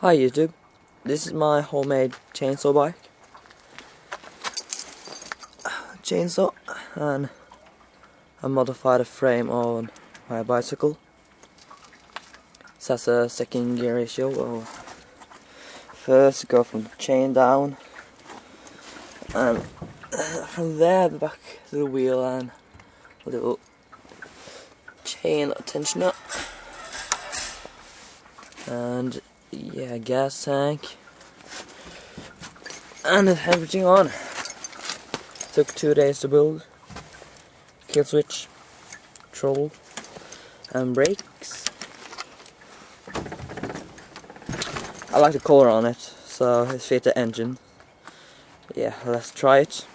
Hi YouTube, this is my homemade chainsaw bike. Chainsaw, and I modified the frame on my bicycle. This has a second gear ratio. First go from the chain down, and from there back to the wheel and a little chain tensioner. And yeah, gas tank, and everything on. Took 2 days to build. Kill switch, control, and brakes. I like the color on it, so it's fit the engine. Yeah, let's try it.